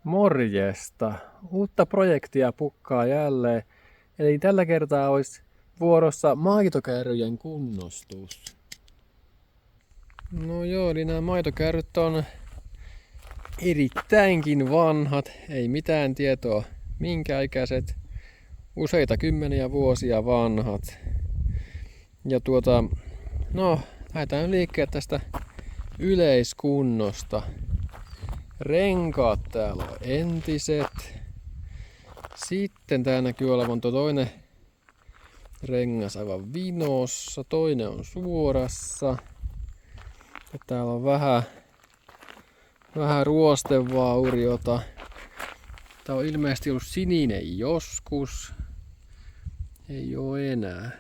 Morjesta! Uutta projektia pukkaa jälleen. Eli tällä kertaa olisi vuorossa maitokärryjen kunnostus. No joo, eli nämä maitokärryt on erittäinkin vanhat. Ei mitään tietoa minkä ikäiset. Useita kymmeniä vuosia vanhat. Ja lähdetään liikkeelle tästä yleiskunnosta. Renkaat täällä on entiset. Sitten tää näkyy olevan toinen rengas aivan vinossa. Toinen on suorassa. Ja täällä on vähän ruostevauriota. Tää on ilmeisesti ollut sininen joskus. Ei oo enää.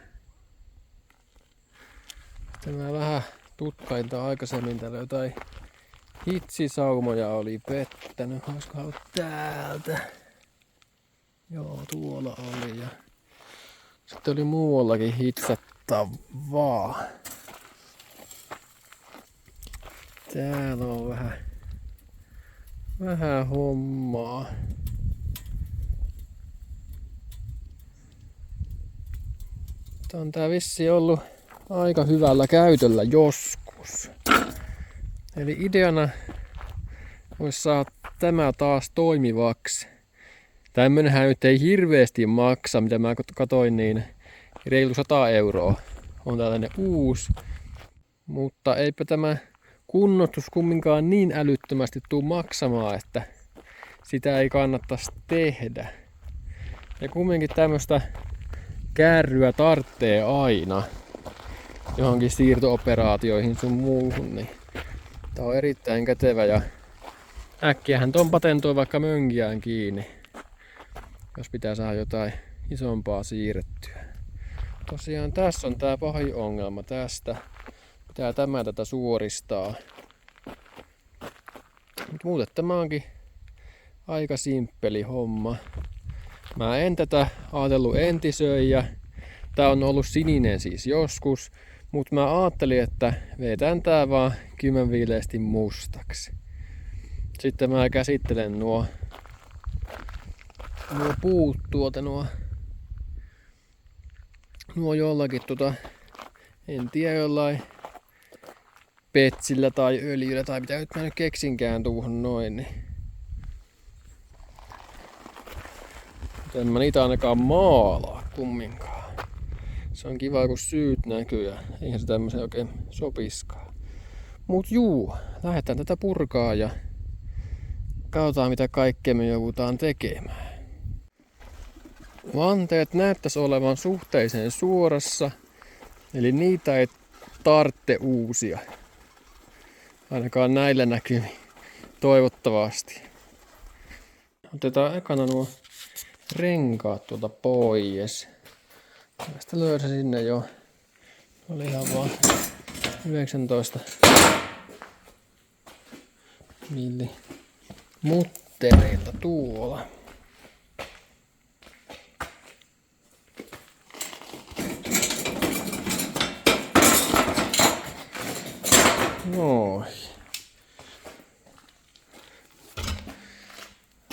Tämä vähän tutkainta aikaisemmin täällä jotain hitsisaumoja oli pettänyt. Olisikohan ollut täältä? Joo, tuolla oli. Ja sitten oli muuallakin hitsattavaa. Täällä on vähän hommaa. On tää vissi ollut aika hyvällä käytöllä joskus. Eli ideana olisi saada tämä taas toimivaksi. Tämmönenhän nyt ei hirveästi maksa, mitä mä katoin, niin reilu 100 € on tällainen uusi. Mutta eipä tämä kunnostus kumminkaan niin älyttömästi tuu maksamaan, että sitä ei kannattaisi tehdä. Ja kumminkin tämmöistä kärryä tarvitsee aina johonkin siirto-operaatioihin sun muuhun, niin tää on erittäin kätevä ja äkkiähän ton patentoi vaikka mönkiään kiinni, jos pitää saada jotain isompaa siirrettyä. Tosiaan tässä on tää pahin ongelma tästä. Pitää tätä suoristaa. Mut muuten tämä onkin aika simppeli homma. Mä en tätä ajatellut entisöijä. Tää on ollut sininen siis joskus. Mut mä ajattelin, että vetän tää vaan kymmenviileesti mustaksi. Sitten mä käsittelen nuo puut nuo jollakin en tiedä, jollain petsillä tai öljyllä tai mitä nyt mä nyt keksinkään tuohon noin. Niin. En mä niitä ainakaan maalaa kumminkaan. Se on kiva kun syyt näkyy ja eihän se tämmöisen oikein sopiskaan. Mut lähdetään tätä purkaa ja katsotaan mitä kaikkea me joudutaan tekemään. Vanteet näyttäisi olevan suhteellisen suorassa, eli niitä ei tarvitse uusia. Ainakaan näillä näkymin. Toivottavasti. Otetaan ekana nuo renkaat tuolta pois. Tästä löysä sinne jo. Oli ihan vaan 19 milli muttereilta tuolla. Noin.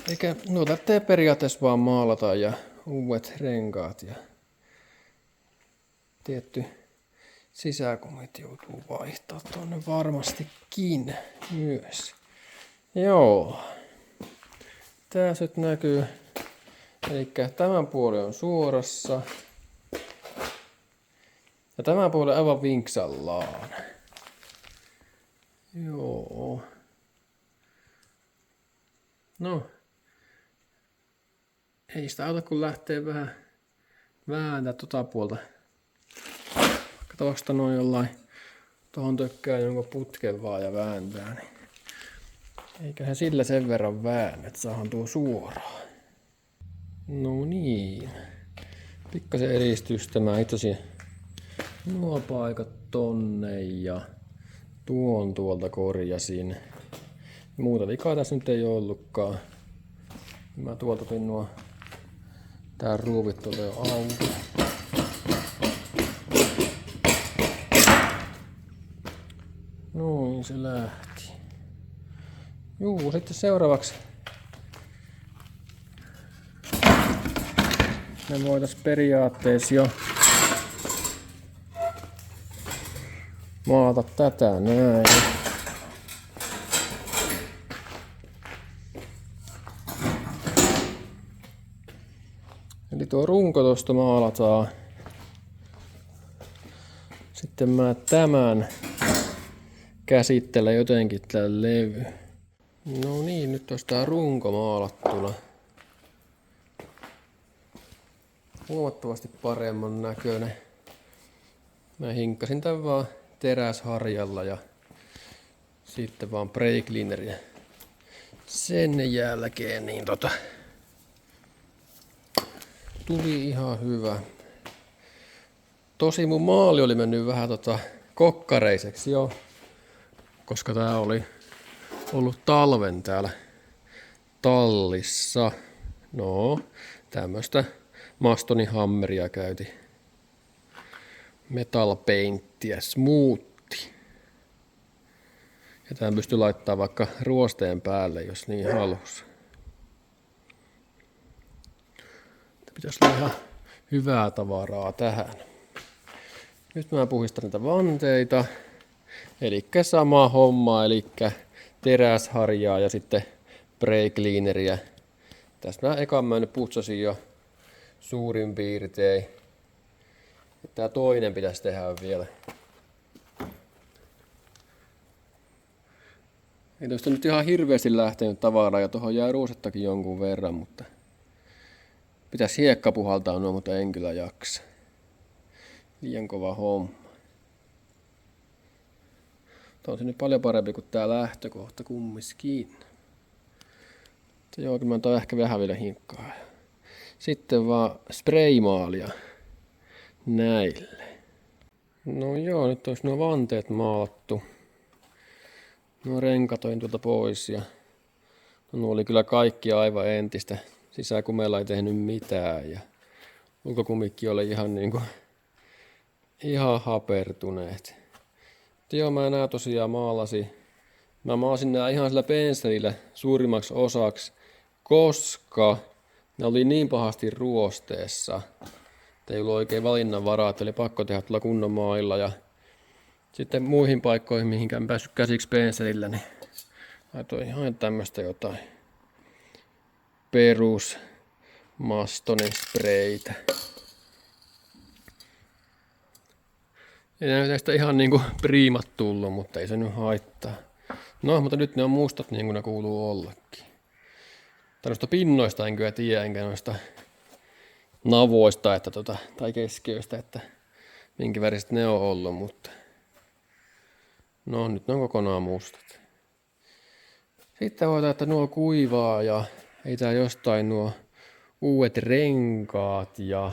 Eikä tarvitsee periaatteessa vaan maalata ja uudet renkaat ja tietty sisäkumit joutuu vaihtaa tuonne varmastikin myös. Joo. Tässä nyt näkyy. Eli tämän puolen on suorassa. Ja tämän puolen aivan vinksallaan. Joo. No. Ei sitä auta kun lähtee vähän vääntää puolta. Katsotaan noin jollain tohon tökkää jonkun putken vaan ja vääntää. Niin. Eiköhän sillä sen verran väännä, että saadaan tuo suoraan. No niin. Pikkasen edistystä mä itse nuo paikat tonne ja tuon tuolta korjasin. Muuta vikaa tässä nyt ei ollutkaan. Mä tuolta otin tää ruuvit tuolta jo auki. Noin se lähti. Sitten seuraavaksi Me voitais periaatteessa jo maalata tätä näin. Eli tuo runko tosta maalataan. Sitten mä tämän käsittelen jotenkin tää levy. No niin, nyt olisi tää runko maalattuna. Huomattavasti paremman näköinen. Mä hinkkasin tän vaan teräsharjalla ja sitten vaan brake cleaneria. Sen jälkeen niin tuli ihan hyvä. Tosi mun maali oli mennyt vähän kokkareiseksi jo, koska tää oli ollut talven täällä tallissa. No, tämmöstä Mastonin hammeria käytiin. Metal painttia, smoothie. Ja tämän pystyy laittaa vaikka ruosteen päälle, jos niin halus. Pitäisi olla ihan hyvää tavaraa tähän. Nyt mä puhistan näitä vanteita. Eli sama homma, eli teräsharjaa ja sitten brake cleaneria. Tässä mä ekan mä nyt putsasin jo suurin piirtein. Tää toinen pitäisi tehdä vielä. Ei tosta nyt ihan hirveästi lähtenyt tavaraa ja tuohon jää ruusettakin jonkun verran, mutta pitäisi hiekka puhaltaa nuo, mutta en kyllä jaksa. Liian kova homma. Tämä on se nyt paljon parempi kuin tää lähtökohta kumminkin. Joo, kyllä mä oon ehkä vähän vielä hinkkaa. Sitten vaan spraymaalia näille. No joo, nyt olisi nuo vanteet maalattu. Nuo renkatoin tuolta pois ja nuo oli kyllä kaikki aivan entistä. Sisäkumeella ei tehnyt mitään ja ulkokumikki oli ihan ihan hapertuneet. Joo, mä nää tosiaan maalasin. Mä maalasin nää ihan sillä pensselillä suurimmaksi osaksi, koska ne oli niin pahasti ruosteessa. Ei ollut oikein valinnanvaraa, että oli pakko tehdä tuolla kunnon mailla. Ja sitten muihin paikkoihin, mihinkään en päässyt käsiksi pensselillä, niin laitoin ihan tämmöstä jotain perus Mastonin spreitä. Ei näistä ihan priimat tullut, mutta ei se nyt haittaa. No, mutta nyt ne on mustat niin kuin ne kuuluu ollakin. Noista pinnoista en kyllä tiedä, enkä noista navoista tai keskiöistä, että minkä väriset ne on ollut, mutta no nyt ne on kokonaan mustat. Sitten voidaan, että nuo kuivaa ja ei tää jostain nuo uudet renkaat ja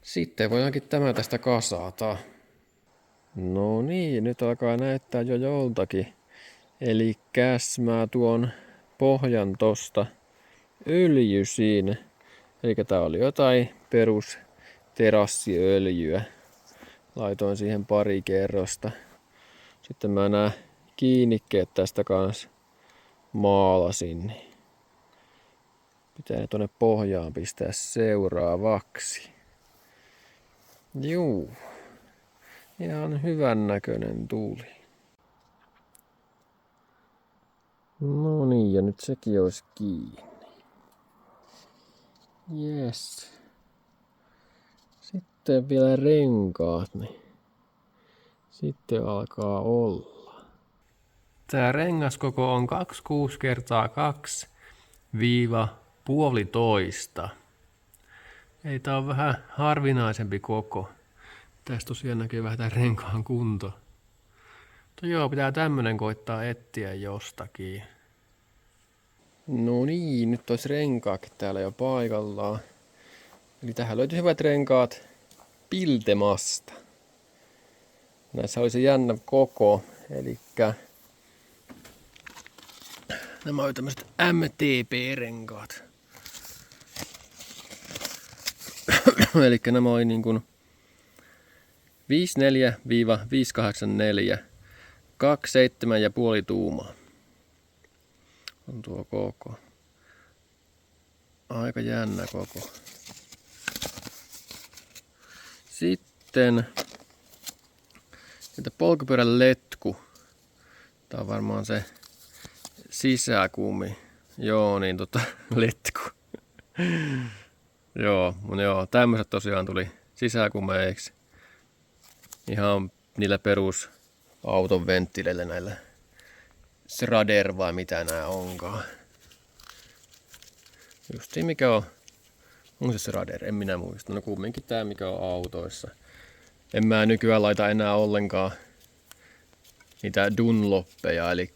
sitten voidaankin tämä tästä kasata. No niin, nyt alkaa näyttää jo joltakin. Eli mä tuon pohjan tosta öljysin. Eli tää oli jotain perus terassiöljyä. Laitoin siihen pari kerrosta. Sitten mä nämä kiinnikkeet tästä kanssa maalasin. Pitää ne tonne pohjaan pistää seuraavaksi. Juu. Ihan hyvän näköinen tuli. No niin, ja nyt sekin olisi kiinni. Yes. Sitten vielä renkaat, niin sitten alkaa olla. Tää rengaskoko on 26x2-1,5. Ei, tää on vähän harvinaisempi koko. Tässä tosiaan näkyy vähän tää renkaan kunto. Mutta joo, pitää tämmönen koittaa etsiä jostakin. No niin, nyt olisi renkaakin täällä jo paikallaan. Eli tähän löytyy hyvät renkaat Piltemasta. Näissä olisi jännä koko, eli nämä on tämmöiset MTP-renkaat. Eli nämä oli niin kuin 54-584, 27,5 tuumaa. On tuo koko. Aika jännä koko. Sitten polkupyörän letku. Tää on varmaan se sisäkumi. Joo, niin letku. Joo, tämmöset tosiaan tuli sisäkumeiksi. Ihan niillä perus auton venttileillä näillä Schrader vai mitä nää onkaan. Justi mikä on se Schrader, en minä muista. No kumminkin tää mikä on autoissa. En mä nykyään laita enää ollenkaan niitä Dunloppeja, eli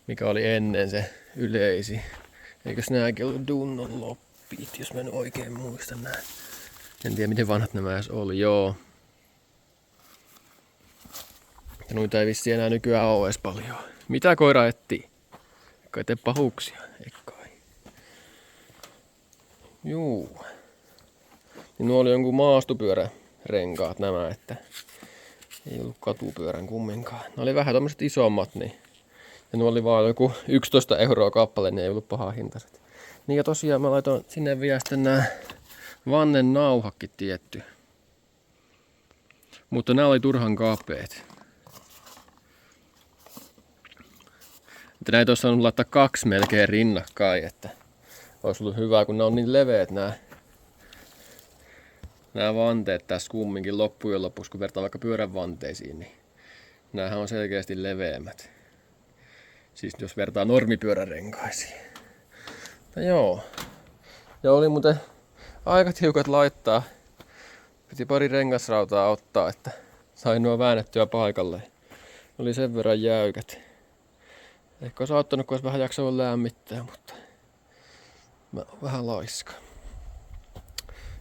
mikä oli ennen se yleisi. Eikös nääkin ollut Dunloppit, jos mä en oikein muista nää. En tiedä miten vanhat nämä edes oli, joo. Ja noita ei vissiin enää nykyään oo edes paljon. Mitä koira etsii? Eikä tee pahuksia, eikai. Juu. Ja nuo oli jonkun maastopyörärenkaat nämä, että ei ollut katupyörän kumminkaan. Ne oli vähän tommoset isommat, niin. Ja nuo oli vaan joku 11 € kappale, niin ei ollut paha hintaiset. Niin ja tosiaan mä laitoin sinne vielä sitten nää vannen nauhakki tietty. Mutta nämä oli turhan kapeet. Että näitä olisi saanut laittaa 2 melkein rinnakkain, että olisi ollut hyvä, kun ne on niin leveät nämä vanteet tässä kumminkin loppujen lopuksi, kun vertaa vaikka pyörän vanteisiin, niin näähän on selkeästi leveämmät. Siis jos vertaa normipyörärenkaisiin. Mutta joo. Ja oli muuten aika tiukat laittaa. Piti pari rengasrautaa ottaa, että sain nuo väännettyä paikalleen. Oli sen verran jäykät. Ehkä olisi auttanut, kun olisi vähän jaksanut lämmittää, mutta mä oon vähän laiska.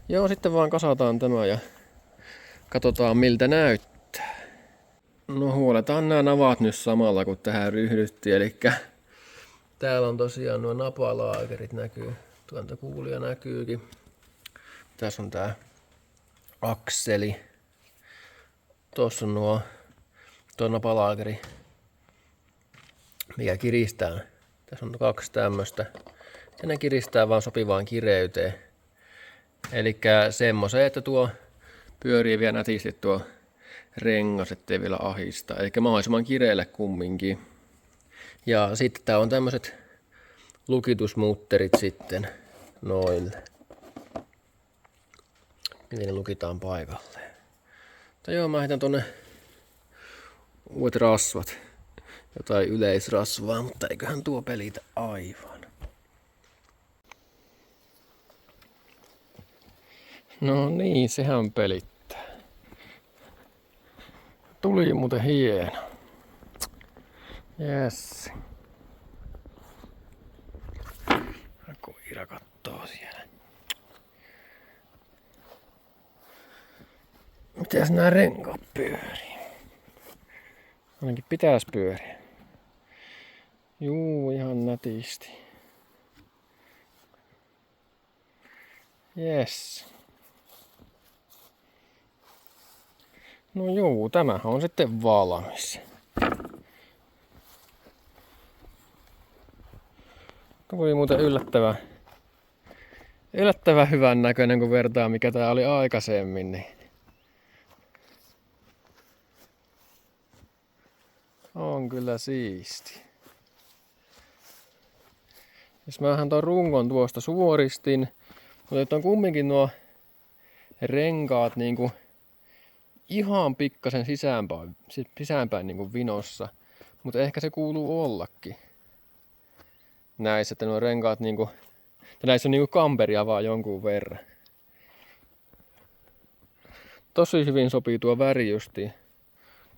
Joo, sitten vaan kasataan tämä ja katsotaan miltä näyttää. No huoletaan nämä navat nyt samalla kun tähän ryhdyttiin, eli täällä on tosiaan nuo napalaakerit näkyy. Tuolta kuulija näkyykin. Tässä on tää akseli. Tuossa on tuo napalaakeri, mikä kiristää. Tässä on 2 tämmöstä. Ne kiristää vaan sopivaan kireyteen. Elikkä semmoiseen, että tuo pyörii vielä nätisti tuo rengas, ettei vielä ahista. Elikkä mahdollisimman kireelle kumminkin. Ja sitten tää on tämmöset lukitusmutterit sitten noille. Miten ne lukitaan paikalleen. Mutta joo, mä heitän tonne uudet rasvat. Jotain yleisrasvaa, mutta eiköhän tuo pelitä aivan. No niin, sehän pelittää. Tuli muuten hieno. Jes. Koira kattoo siellä. Mitäs nää renkaat pyörii? Ainakin pitäis pyöriä. Juu, ihan nätisti. Jes. No juu, tämähän on sitten valmis. Tuli muuten yllättävän hyvän näköinen kun vertaa mikä tää oli aikaisemmin. Niin. On kyllä siisti. Jos mähän ton rungon tuosta suoristin, mutta on kumminkin nuo renkaat niinku ihan pikkasen sisäänpäin niinku vinossa, mutta ehkä se kuuluu ollakin. Näissä, että nuo renkaat niinku, näissä on niinku kamperia vaan jonkun verran. Tosi hyvin sopii tuo väri justiin.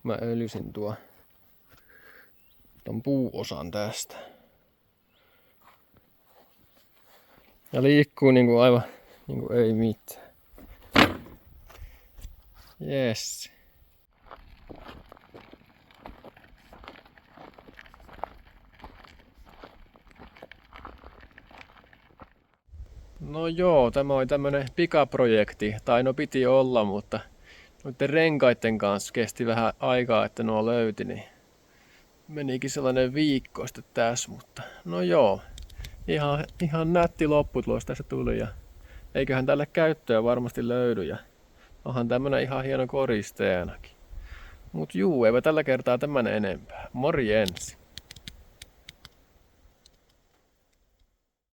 Mä öljysin ton puuosan tästä. Ja liikkuu niinku aivan niinku ei mitään. Yes. No joo, tämä oli tämmönen pikaprojekti, tai no piti olla, mutta noiden renkaiden kanssa kesti vähän aikaa, että nuo löyti, niin menikin sellainen viikko sitten tässä, mutta no joo, ihan nätti lopputulos tässä tuli ja eiköhän tälle käyttöä varmasti löydy ja Onhan tämmönen ihan hieno koristeenakin. Mut juu, eipä tällä kertaa tämän enempää. Morjens!